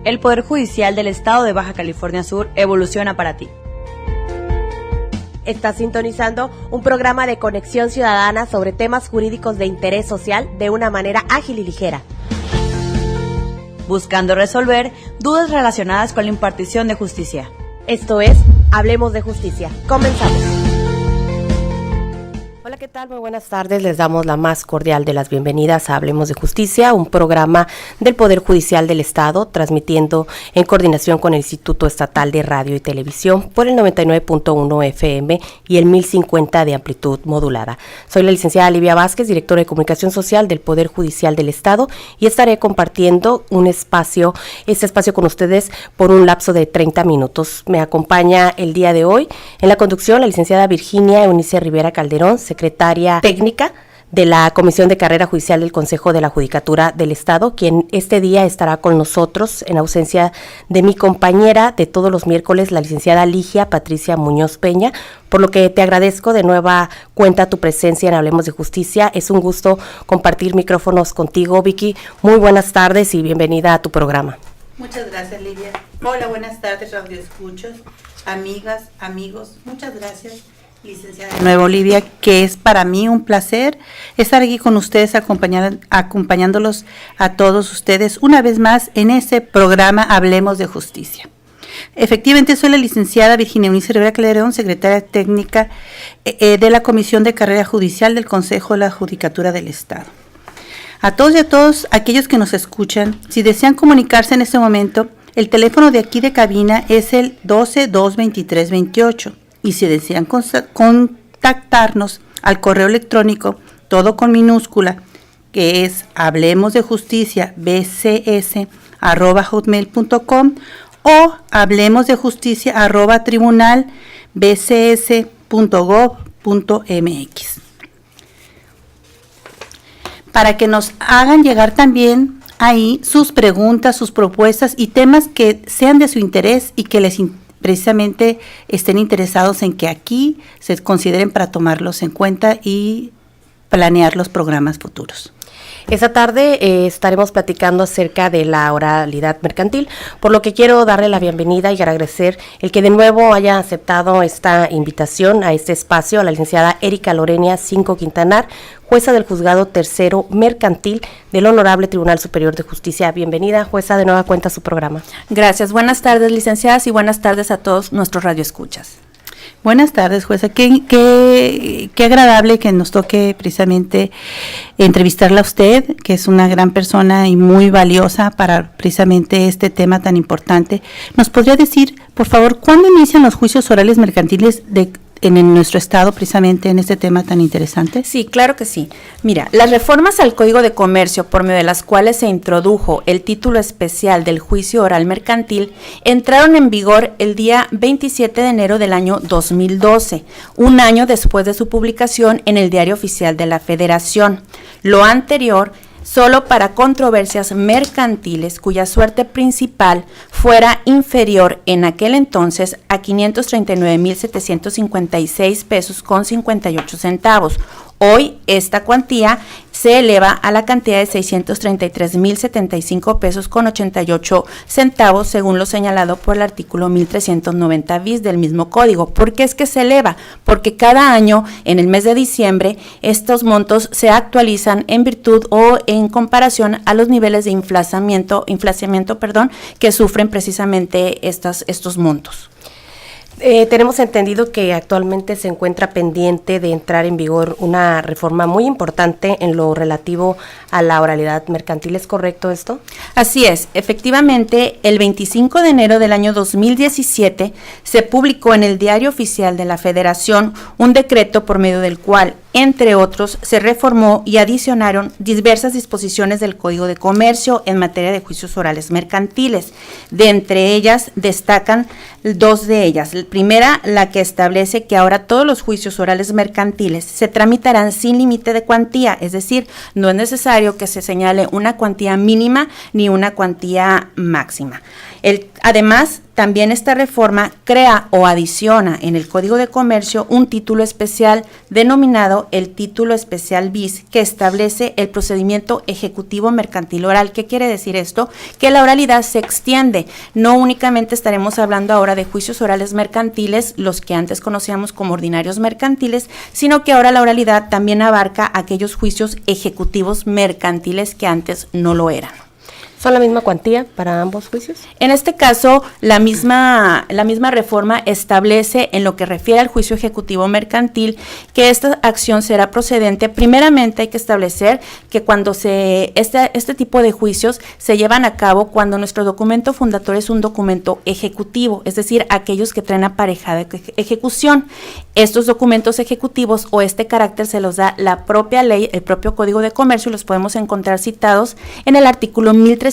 El Poder Judicial del Estado de Baja California Sur evoluciona para ti. Estás sintonizando un programa de conexión ciudadana sobre temas jurídicos de interés social de una manera ágil y ligera, buscando resolver dudas relacionadas con la impartición de justicia. Esto es Hablemos de Justicia. Comenzamos. Hola, ¿qué tal? Muy buenas tardes. Les damos la más cordial de las bienvenidas a Hablemos de Justicia, un programa del Poder Judicial del Estado, transmitiendo en coordinación con el Instituto Estatal de Radio y Televisión por el 99.1 FM y el 1050 de amplitud modulada. Soy la licenciada Livia Vázquez, directora de Comunicación Social del Poder Judicial del Estado, y estaré compartiendo este espacio con ustedes por un lapso de 30 minutos. Me acompaña el día de hoy en la conducción la licenciada Virginia Eunice Rivera Calderón, secretaria técnica de la Comisión de Carrera Judicial del Consejo de la Judicatura del Estado, quien este día estará con nosotros en ausencia de mi compañera de todos los miércoles, la licenciada Ligia Patricia Muñoz Peña, por lo que te agradezco de nueva cuenta tu presencia en Hablemos de Justicia. Es un gusto compartir micrófonos contigo, Vicky. Muy buenas tardes y bienvenida a tu programa. Muchas gracias, Lidia. Hola, buenas tardes, radioescuchos, amigas, amigos. Muchas gracias, licenciada de nuevo, Lidia, que es para mí un placer estar aquí con ustedes, acompañándolos a todos ustedes una vez más en este programa Hablemos de Justicia. Efectivamente, soy la licenciada Virginia Eunice Rivera Calderón, secretaria técnica de la Comisión de Carrera Judicial del Consejo de la Judicatura del Estado. A todos y a todos aquellos que nos escuchan, si desean comunicarse en este momento, el teléfono de aquí de cabina es el 12-223-28. Y si desean contactarnos al correo electrónico, todo con minúscula, que es hablemosdejusticia@hotmail.com o hablemosdejusticia@tribunalbcs.gov.mx. Para que nos hagan llegar también ahí sus preguntas, sus propuestas y temas que sean de su interés y que les precisamente estén interesados en que aquí se consideren para tomarlos en cuenta y planear los programas futuros. Esta tarde estaremos platicando acerca de la oralidad mercantil, por lo que quiero darle la bienvenida y agradecer el que de nuevo haya aceptado esta invitación a este espacio a la licenciada Erika Lorenia Cinco Quintanar, jueza del Juzgado Tercero Mercantil del Honorable Tribunal Superior de Justicia. Bienvenida, jueza, de nueva cuenta a su programa. Gracias, buenas tardes, licenciadas, y buenas tardes a todos nuestros radioescuchas. Buenas tardes, jueza. Qué agradable que nos toque precisamente entrevistarla a usted, que es una gran persona y muy valiosa para precisamente este tema tan importante. ¿Nos podría decir, por favor, cuándo inician los juicios orales mercantiles en nuestro estado, precisamente en este tema tan interesante? Sí, claro que sí. Mira, las reformas al Código de Comercio, por medio de las cuales se introdujo el título especial del juicio oral mercantil, entraron en vigor el día 27 de enero del año 2012, un año después de su publicación en el Diario Oficial de la Federación. Lo anterior solo para controversias mercantiles cuya suerte principal fuera inferior en aquel entonces a 539,756 pesos con 58 centavos. Hoy esta cuantía se eleva a la cantidad de 633,075 pesos con 88 centavos, según lo señalado por el artículo 1390 bis del mismo código. ¿Por qué es que se eleva? Porque cada año, en el mes de diciembre, estos montos se actualizan en virtud o en comparación a los niveles de inflacionamiento, que sufren precisamente estos montos. Tenemos entendido que actualmente se encuentra pendiente de entrar en vigor una reforma muy importante en lo relativo a la oralidad mercantil. ¿Es correcto esto? Así es. Efectivamente, el 25 de enero del año 2017 se publicó en el Diario Oficial de la Federación un decreto por medio del cual, entre otros, se reformó y adicionaron diversas disposiciones del Código de Comercio en materia de juicios orales mercantiles. De entre ellas destacan dos de ellas. La primera, la que establece que ahora todos los juicios orales mercantiles se tramitarán sin límite de cuantía, es decir, no es necesario que se señale una cuantía mínima ni una cuantía máxima. Además, también esta reforma crea o adiciona en el Código de Comercio un título especial denominado el Título Especial Bis, que establece el procedimiento ejecutivo mercantil oral. ¿Qué quiere decir esto? Que la oralidad se extiende. No únicamente estaremos hablando ahora de juicios orales mercantiles, los que antes conocíamos como ordinarios mercantiles, sino que ahora la oralidad también abarca aquellos juicios ejecutivos mercantiles que antes no lo eran. ¿Son la misma cuantía para ambos juicios? En este caso, la misma reforma establece, en lo que refiere al juicio ejecutivo mercantil, que esta acción será procedente. Primeramente hay que establecer que cuando este tipo de juicios se llevan a cabo cuando nuestro documento fundatorio es un documento ejecutivo, es decir, aquellos que traen aparejada ejecución. Estos documentos ejecutivos o este carácter se los da la propia ley, el propio Código de Comercio, y los podemos encontrar citados en el artículo 1391.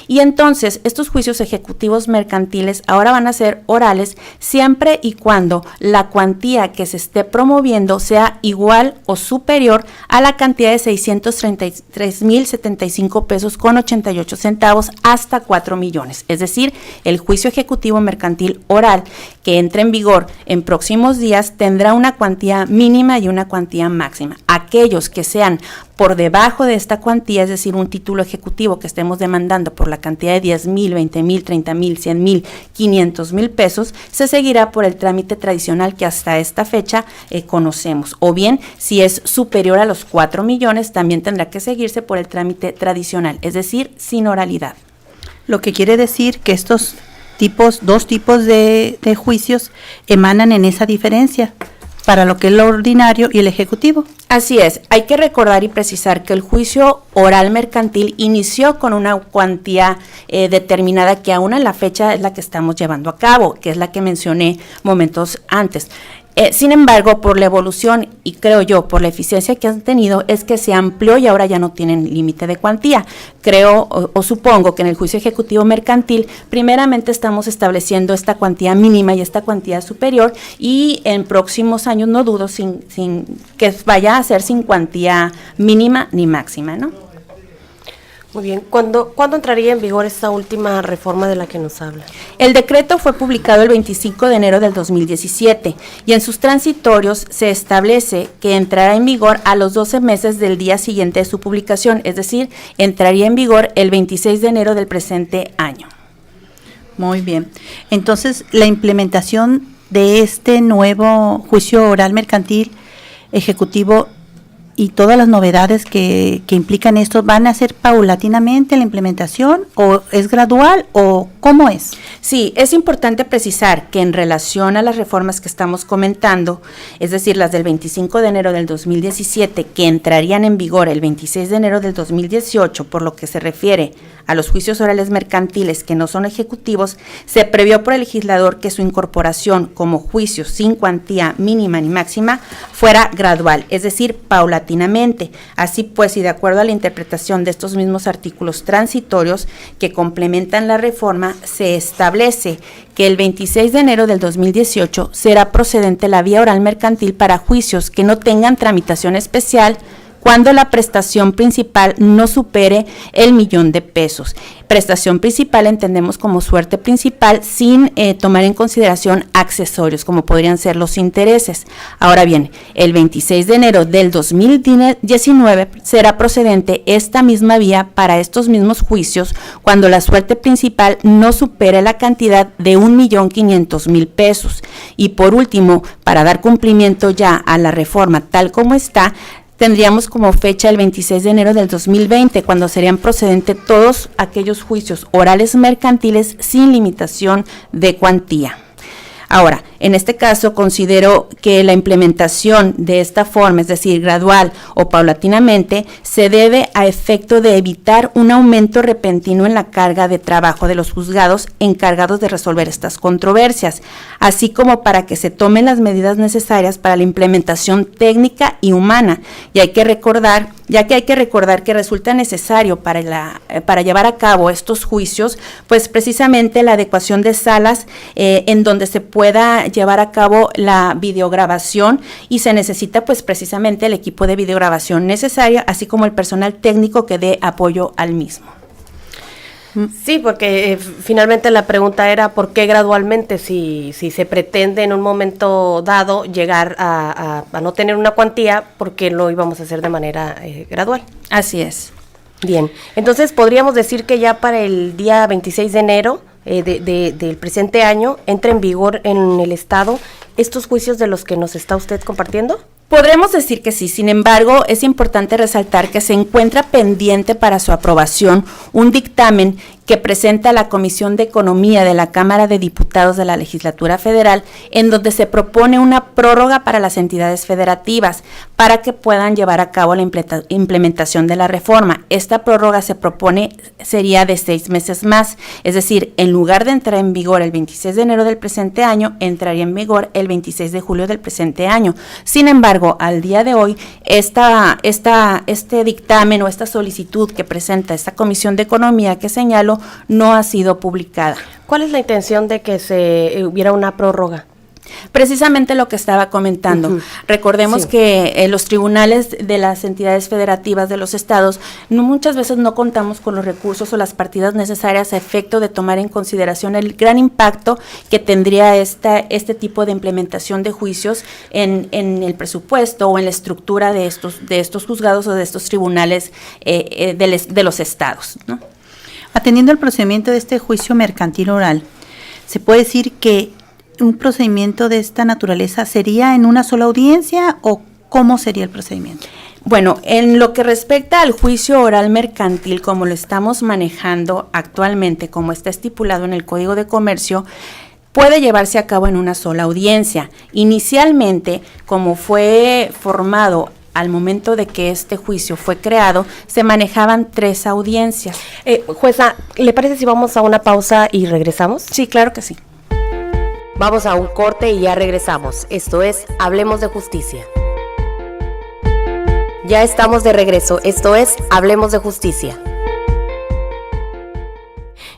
Y entonces, estos juicios ejecutivos mercantiles ahora van a ser orales siempre y cuando la cuantía que se esté promoviendo sea igual o superior a la cantidad de 633,075 pesos con 88 centavos hasta 4 millones. Es decir, el juicio ejecutivo mercantil oral que entre en vigor en próximos días tendrá una cuantía mínima y una cuantía máxima. Aquellos que sean por debajo de esta cuantía, es decir, un título ejecutivo que estemos demandando por la cantidad de 10,000, 20,000, 30,000, 100,000, 500,000 pesos, se seguirá por el trámite tradicional que hasta esta fecha conocemos. O bien, si es superior a los 4 millones, también tendrá que seguirse por el trámite tradicional, es decir, sin oralidad. Lo que quiere decir que estos dos tipos de juicios emanan en esa diferencia para lo que es lo ordinario y el ejecutivo. Así es, hay que recordar y precisar que el juicio oral mercantil inició con una cuantía determinada que aún a la fecha es la que estamos llevando a cabo, que es la que mencioné momentos antes. Sin embargo, por la evolución y creo yo por la eficiencia que han tenido, es que se amplió y ahora ya no tienen límite de cuantía. Creo o supongo que en el juicio ejecutivo mercantil, primeramente estamos estableciendo esta cuantía mínima y esta cuantía superior, y en próximos años no dudo sin que vaya a ser sin cuantía mínima ni máxima, ¿no? Muy bien. ¿Cuándo entraría en vigor esta última reforma de la que nos habla? El decreto fue publicado el 25 de enero del 2017 y en sus transitorios se establece que entrará en vigor a los 12 meses del día siguiente de su publicación, es decir, entraría en vigor el 26 de enero del presente año. Muy bien. Entonces, la implementación de este nuevo juicio oral mercantil ejecutivo y todas las novedades que implican esto, ¿van a ser paulatinamente la implementación o es gradual o cómo es? Sí, es importante precisar que en relación a las reformas que estamos comentando, es decir, las del 25 de enero del 2017, que entrarían en vigor el 26 de enero del 2018, por lo que se refiere a los juicios orales mercantiles que no son ejecutivos, se previó por el legislador que su incorporación como juicios sin cuantía mínima ni máxima fuera gradual, es decir, paulatinamente. Así pues, y de acuerdo a la interpretación de estos mismos artículos transitorios que complementan la reforma, se establece que el 26 de enero del 2018 será procedente la vía oral mercantil para juicios que no tengan tramitación especial cuando la prestación principal no supere el 1,000,000 de pesos. Prestación principal entendemos como suerte principal sin tomar en consideración accesorios, como podrían ser los intereses. Ahora bien, el 26 de enero del 2019 será procedente esta misma vía para estos mismos juicios cuando la suerte principal no supere la cantidad de 1,500,000 pesos. Y por último, para dar cumplimiento ya a la reforma tal como está, tendríamos como fecha el 26 de enero del 2020, cuando serían procedentes todos aquellos juicios orales mercantiles sin limitación de cuantía. Ahora, en este caso considero que la implementación de esta forma, es decir, gradual o paulatinamente, se debe a efecto de evitar un aumento repentino en la carga de trabajo de los juzgados encargados de resolver estas controversias, así como para que se tomen las medidas necesarias para la implementación técnica y humana. Y hay que recordar, que resulta necesario para llevar a cabo estos juicios, pues precisamente la adecuación de salas en donde se pueda llevar a cabo la videograbación, y se necesita pues precisamente el equipo de videograbación necesario, así como el personal técnico que dé apoyo al mismo. Sí, porque finalmente la pregunta era ¿por qué gradualmente? Si se pretende en un momento dado llegar a no tener una cuantía, ¿por qué lo íbamos a hacer de manera gradual? Así es. Bien, entonces podríamos decir que ya para el día 26 de enero del presente año entra en vigor en el Estado estos juicios de los que nos está usted compartiendo. Podremos decir que sí, sin embargo, es importante resaltar que se encuentra pendiente para su aprobación un dictamen que presenta la Comisión de Economía de la Cámara de Diputados de la Legislatura Federal, en donde se propone una prórroga para las entidades federativas para que puedan llevar a cabo la implementación de la reforma. Esta prórroga se propone sería de 6 meses más, es decir, en lugar de entrar en vigor el 26 de enero del presente año, entraría en vigor el 26 de julio del presente año. Sin embargo, al día de hoy, este dictamen o esta solicitud que presenta esta Comisión de Economía que señalo no ha sido publicada. ¿Cuál es la intención de que se hubiera una prórroga? Precisamente lo que estaba comentando. Recordemos que los tribunales de las entidades federativas de los estados muchas veces no contamos con los recursos o las partidas necesarias a efecto de tomar en consideración el gran impacto que tendría este tipo de implementación de juicios en el presupuesto o en la estructura de estos juzgados o de estos tribunales de los estados, ¿no? Atendiendo al procedimiento de este juicio mercantil oral, ¿se puede decir que un procedimiento de esta naturaleza sería en una sola audiencia o cómo sería el procedimiento? Bueno, en lo que respecta al juicio oral mercantil, como lo estamos manejando actualmente, como está estipulado en el Código de Comercio, puede llevarse a cabo en una sola audiencia. Inicialmente, como fue formado al momento de que este juicio fue creado, se manejaban 3 audiencias. Jueza, ¿le parece si vamos a una pausa y regresamos? Sí, claro que sí. Vamos a un corte y ya regresamos. Esto es Hablemos de Justicia. Ya estamos de regreso. Esto es Hablemos de Justicia.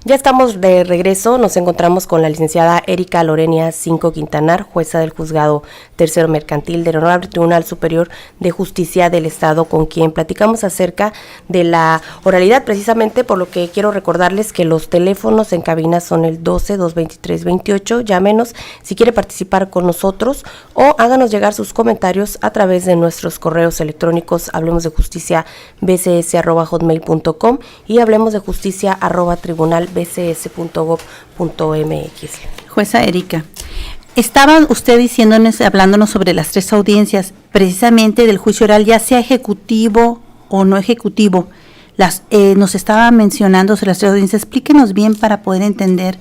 Ya estamos de regreso, nos encontramos con la licenciada Erika Lorenia Cinco Quintanar, jueza del Juzgado Tercero Mercantil del Honorable Tribunal Superior de Justicia del Estado, con quien platicamos acerca de la oralidad, precisamente por lo que quiero recordarles que los teléfonos en cabina son el 12-223-28, llámenos si quiere participar con nosotros o háganos llegar sus comentarios a través de nuestros correos electrónicos hablemosdejusticia@bcs@hotmail.com y hablemosdejusticia@tribunalbcs.gov.mx. Jueza Erika, estaba usted hablándonos sobre las 3 audiencias, precisamente del juicio oral, ya sea ejecutivo o no ejecutivo. Nos estaba mencionando sobre las 3 audiencias. Explíquenos bien para poder entender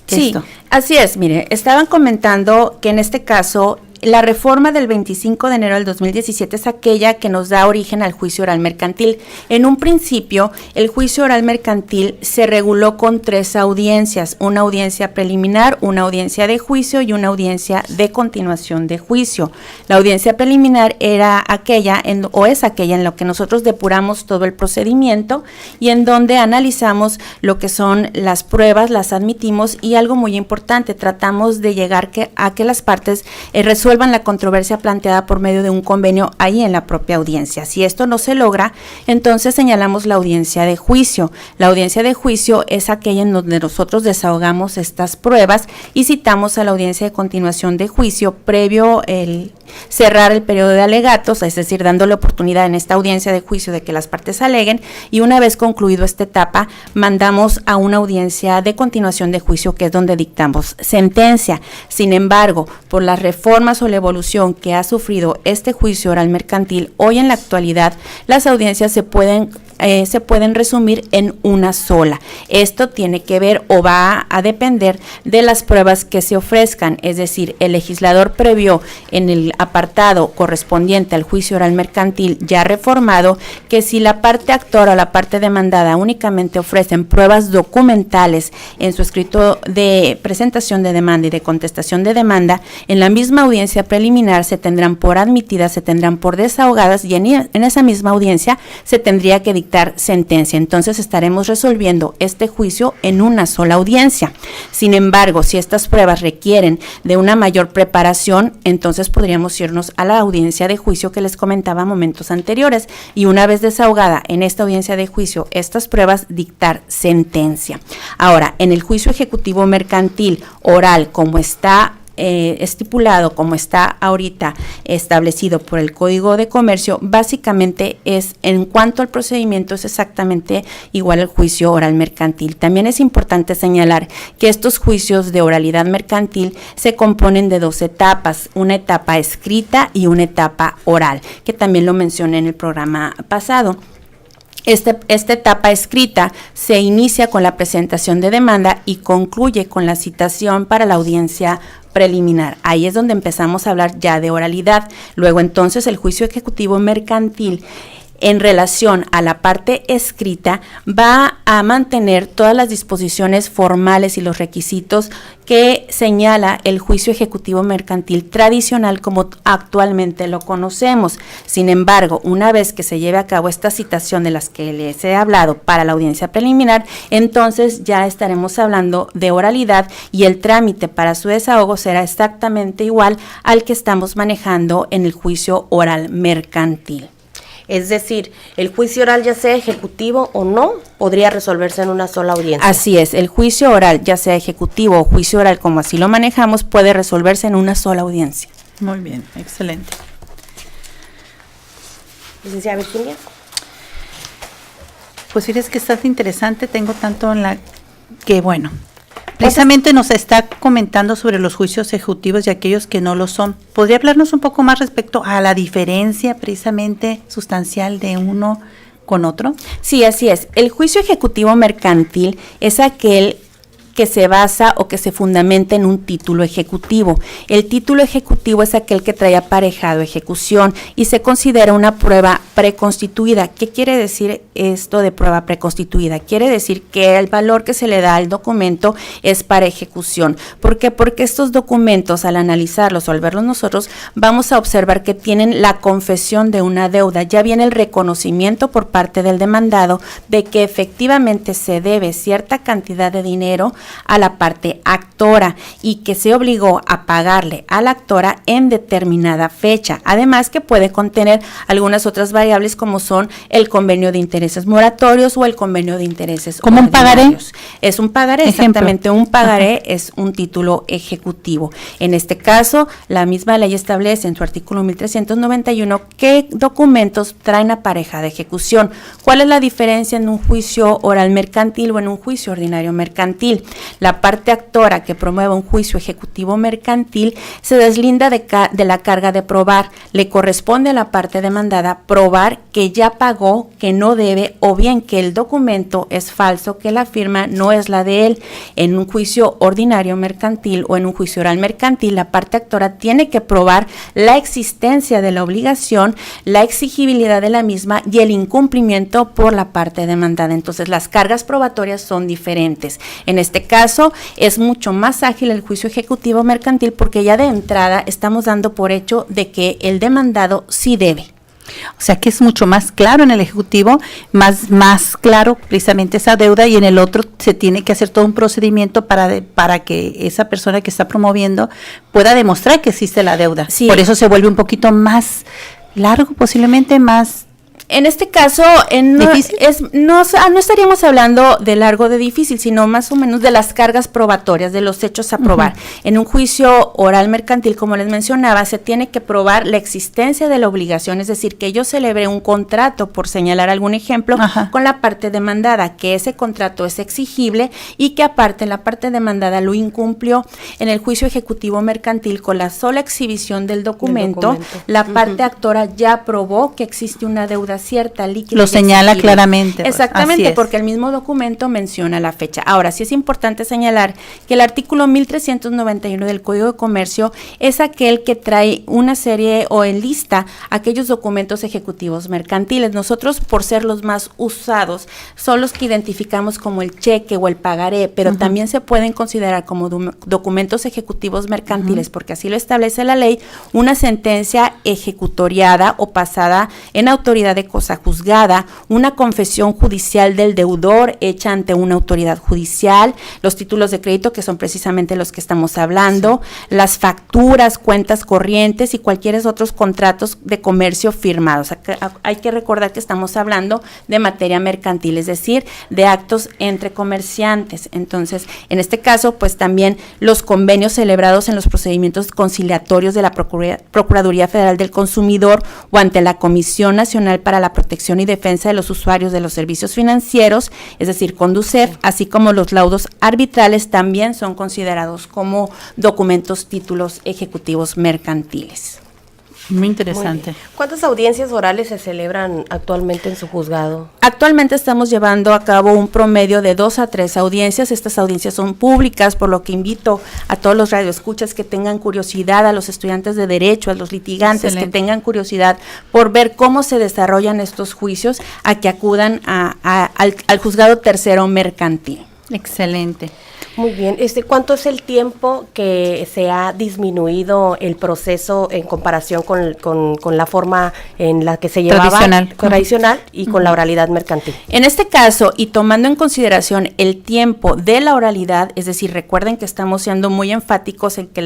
esto. Sí, así es. Mire, estaban comentando que en este caso la reforma del 25 de enero del 2017 es aquella que nos da origen al juicio oral mercantil. En un principio, el juicio oral mercantil se reguló con 3 audiencias, una audiencia preliminar, una audiencia de juicio y una audiencia de continuación de juicio. La audiencia preliminar era aquella, es aquella en la que nosotros depuramos todo el procedimiento y en donde analizamos lo que son las pruebas, las admitimos y algo muy importante, tratamos de llegar a que las partes resuelvan la controversia planteada por medio de un convenio ahí en la propia audiencia. Si esto no se logra, entonces señalamos la audiencia de juicio. La audiencia de juicio es aquella en donde nosotros desahogamos estas pruebas y citamos a la audiencia de continuación de juicio previo el cerrar el periodo de alegatos, es decir, dándole oportunidad en esta audiencia de juicio de que las partes aleguen, y una vez concluido esta etapa, mandamos a una audiencia de continuación de juicio, que es donde dictamos sentencia. Sin embargo, por las reformas o la evolución que ha sufrido este juicio oral mercantil, hoy en la actualidad, las audiencias se pueden resumir en una sola. Esto tiene que ver o va a depender de las pruebas que se ofrezcan, es decir, el legislador previó en el apartado correspondiente al juicio oral mercantil ya reformado que si la parte actora o la parte demandada únicamente ofrecen pruebas documentales en su escrito de presentación de demanda y de contestación de demanda, en la misma audiencia preliminar se tendrán por admitidas, se tendrán por desahogadas y en esa misma audiencia se tendría que dictar dictar sentencia. Entonces estaremos resolviendo este juicio en una sola audiencia. Sin embargo, si estas pruebas requieren de una mayor preparación, entonces podríamos irnos a la audiencia de juicio que les comentaba momentos anteriores, y una vez desahogada en esta audiencia de juicio estas pruebas, dictar sentencia. Ahora, en el juicio ejecutivo mercantil oral, como está estipulado, como está ahorita establecido por el Código de Comercio, básicamente es, en cuanto al procedimiento, es exactamente igual al juicio oral mercantil. También es importante señalar que estos juicios de oralidad mercantil se componen de 2 etapas, una etapa escrita y una etapa oral, que también lo mencioné en el programa pasado. Esta etapa escrita se inicia con la presentación de demanda y concluye con la citación para la audiencia preliminar. Ahí es donde empezamos a hablar ya de oralidad. Luego entonces el juicio ejecutivo mercantil, en relación a la parte escrita, va a mantener todas las disposiciones formales y los requisitos que señala el juicio ejecutivo mercantil tradicional como actualmente lo conocemos. Sin embargo, una vez que se lleve a cabo esta citación de las que les he hablado para la audiencia preliminar, entonces ya estaremos hablando de oralidad y el trámite para su desahogo será exactamente igual al que estamos manejando en el juicio oral mercantil. Es decir, el juicio oral, ya sea ejecutivo o no, podría resolverse en una sola audiencia. Así es, el juicio oral, ya sea ejecutivo o juicio oral, como así lo manejamos, puede resolverse en una sola audiencia. Muy bien, excelente. Licenciada Virginia. Pues fíjese que está interesante, tengo tanto en la que, bueno, precisamente nos está comentando sobre los juicios ejecutivos y aquellos que no lo son. ¿Podría hablarnos un poco más respecto a la diferencia precisamente sustancial de uno con otro? Sí, así es. El juicio ejecutivo mercantil es aquel que se basa o que se fundamenta en un título ejecutivo. El título ejecutivo es aquel que trae aparejado ejecución y se considera una prueba preconstituida. ¿Qué quiere decir esto de prueba preconstituida? Quiere decir que el valor que se le da al documento es para ejecución. ¿Por qué? Porque estos documentos, al analizarlos o al verlos nosotros, vamos a observar que tienen la confesión de una deuda. Ya viene el reconocimiento por parte del demandado de que efectivamente se debe cierta cantidad de dinero a la parte actora y que se obligó a pagarle a la actora en determinada fecha. Además que puede contener algunas otras variables como son el convenio de intereses moratorios o el convenio de intereses ¿Como un pagaré? Es un pagaré, exactamente. Un pagaré es un título ejecutivo. En este caso, la misma ley establece en su artículo 1391 qué documentos traen aparejada ejecución. ¿Cuál es la diferencia en un juicio oral mercantil o en un juicio ordinario mercantil? La parte actora que promueve un juicio ejecutivo mercantil se deslinda de la carga de probar. Le corresponde a la parte demandada probar que ya pagó, que no debe, o bien que el documento es falso, que la firma no es la de él. En un juicio ordinario mercantil o en un juicio oral mercantil, la parte actora tiene que probar la existencia de la obligación, la exigibilidad de la misma y el incumplimiento por la parte demandada. Entonces, las cargas probatorias son diferentes. En este caso, es mucho más ágil el juicio ejecutivo mercantil porque ya de entrada estamos dando por hecho de que el demandado sí debe. O sea que es mucho más claro en el ejecutivo, más claro precisamente esa deuda, y en el otro se tiene que hacer todo un procedimiento para que esa persona que está promoviendo pueda demostrar que existe la deuda. Sí. Por eso se vuelve un poquito más largo, posiblemente más. En este caso, no estaríamos hablando de largo de difícil, sino más o menos de las cargas probatorias, de los hechos a probar. En un juicio oral mercantil, como les mencionaba, se tiene que probar la existencia de la obligación, es decir, que yo celebré un contrato, por señalar algún ejemplo, con la parte demandada, que ese contrato es exigible y que aparte la parte demandada lo incumplió. En el juicio ejecutivo mercantil, con la sola exhibición del documento. La parte actora ya probó que existe una deuda cierta, líquida. Lo señala claramente. Exactamente, porque el mismo documento menciona la fecha. Ahora, sí es importante señalar que el artículo 1391 del Código de Comercio es aquel que trae una serie o enlista aquellos documentos ejecutivos mercantiles. Nosotros, por ser los más usados, son los que identificamos como el cheque o el pagaré, pero también se pueden considerar como documentos ejecutivos mercantiles, porque así lo establece la ley, una sentencia ejecutoriada o pasada en autoridad de cosa juzgada, una confesión judicial del deudor hecha ante una autoridad judicial, los títulos de crédito, que son precisamente los que estamos hablando, las facturas, cuentas corrientes y cualquier otros contratos de comercio firmados. Hay que recordar que estamos hablando de materia mercantil, es decir, de actos entre comerciantes. Entonces, en este caso, pues también los convenios celebrados en los procedimientos conciliatorios de la Procuraduría Federal del Consumidor o ante la Comisión Nacional para la Protección y Defensa de los Usuarios de los Servicios Financieros, es decir, CONDUCEF, así como los laudos arbitrales, también son considerados como documentos, títulos ejecutivos mercantiles. Muy interesante. Muy ¿Cuántas audiencias orales se celebran actualmente en su juzgado? Actualmente estamos llevando a cabo un promedio de 2 a 3 audiencias. Estas audiencias son públicas, por lo que invito a todos los radioescuchas que tengan curiosidad, a los estudiantes de Derecho, a los litigantes que tengan curiosidad por ver cómo se desarrollan estos juicios, a que acudan al juzgado tercero mercantil. Excelente. Muy bien. ¿Cuánto es el tiempo que se ha disminuido el proceso en comparación con la forma en la que se llevaba tradicional y con la oralidad mercantil? En este caso, y tomando en consideración el tiempo de la oralidad, es decir, recuerden que estamos siendo muy enfáticos en que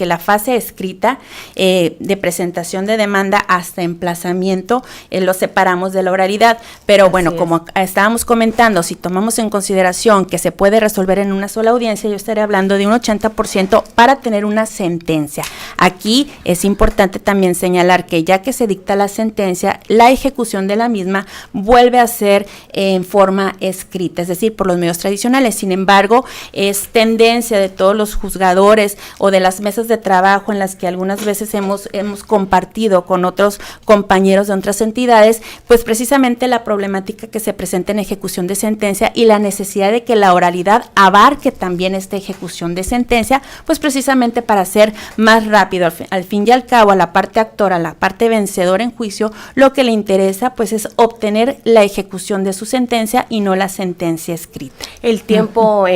la fase escrita de presentación de demanda hasta emplazamiento lo separamos de la oralidad, pero Así bueno, es. como estábamos comentando, si tomamos en consideración que se puede resolver en una sola audiencia, yo estaré hablando de un 80% para tener una sentencia. Aquí es importante también señalar que ya que se dicta la sentencia, la ejecución de la misma vuelve a ser en forma escrita, es decir, por los medios tradicionales. Sin embargo, es tendencia de todos los juzgadores o de las mesas de trabajo en las que algunas veces hemos compartido con otros compañeros de otras entidades, pues precisamente la problemática que se presenta en ejecución de sentencia y la necesidad de que la oralidad abarque también esta ejecución de sentencia, pues precisamente para ser más rápido. Al fin y al cabo, a la parte actora, a la parte vencedora en juicio, lo que le interesa pues es obtener la ejecución de su sentencia y no la sentencia escrita. El tiempo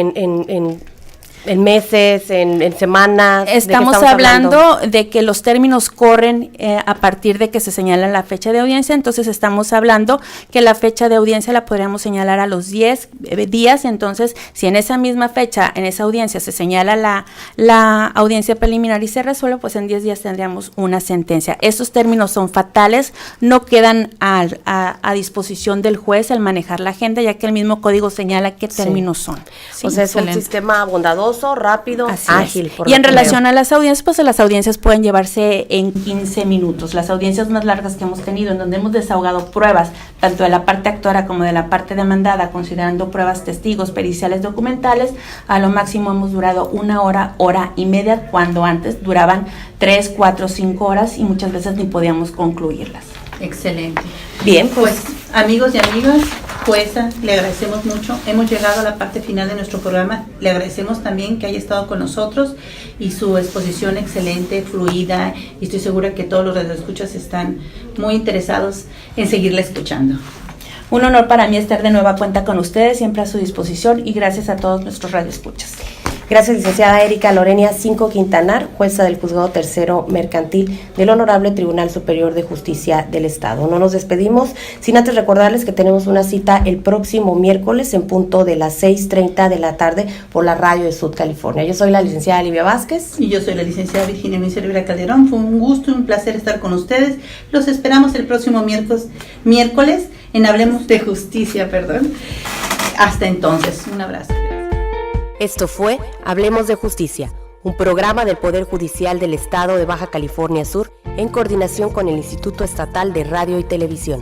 en meses, en semanas. Estamos hablando de que los términos corren a partir de que se señala la fecha de audiencia, entonces estamos hablando que la fecha de audiencia la podríamos señalar a los 10 días, entonces si en esa misma fecha, en esa audiencia se señala la audiencia preliminar y se resuelve, pues en 10 días tendríamos una sentencia. Esos términos son fatales, no quedan a disposición del juez al manejar la agenda, ya que el mismo código señala qué términos son. Sí, o sea, es un sistema bondadoso, rápido, ágil. Y en relación a las audiencias, pues las audiencias pueden llevarse en 15 minutos. Las audiencias más largas que hemos tenido, en donde hemos desahogado pruebas, tanto de la parte actora como de la parte demandada, considerando pruebas, testigos, periciales, documentales, a lo máximo hemos durado 1 hora, hora y media, cuando antes duraban 3, 4, 5 horas y muchas veces ni podíamos concluirlas. Excelente. Bien, Pues amigos y amigas, jueza, le agradecemos mucho. Hemos llegado a la parte final de nuestro programa. Le agradecemos también que haya estado con nosotros y su exposición excelente, fluida, y estoy segura que todos los radioescuchas están muy interesados en seguirla escuchando. Un honor para mí estar de nueva cuenta con ustedes, siempre a su disposición, y gracias a todos nuestros radioescuchas. Gracias, licenciada Erika Lorenia Cinco Quintanar, jueza del Juzgado Tercero Mercantil del Honorable Tribunal Superior de Justicia del Estado. No nos despedimos sin antes recordarles que tenemos una cita el próximo miércoles en punto de las 6:30 de la tarde por la radio de Sud California. Yo soy la licenciada Livia Vázquez. Y yo soy la licenciada Virginia Luisa Rivera Calderón. Fue un gusto y un placer estar con ustedes. Los esperamos el próximo miércoles en Hablemos de Justicia, Hasta entonces, un abrazo. Esto fue Hablemos de Justicia, un programa del Poder Judicial del Estado de Baja California Sur en coordinación con el Instituto Estatal de Radio y Televisión.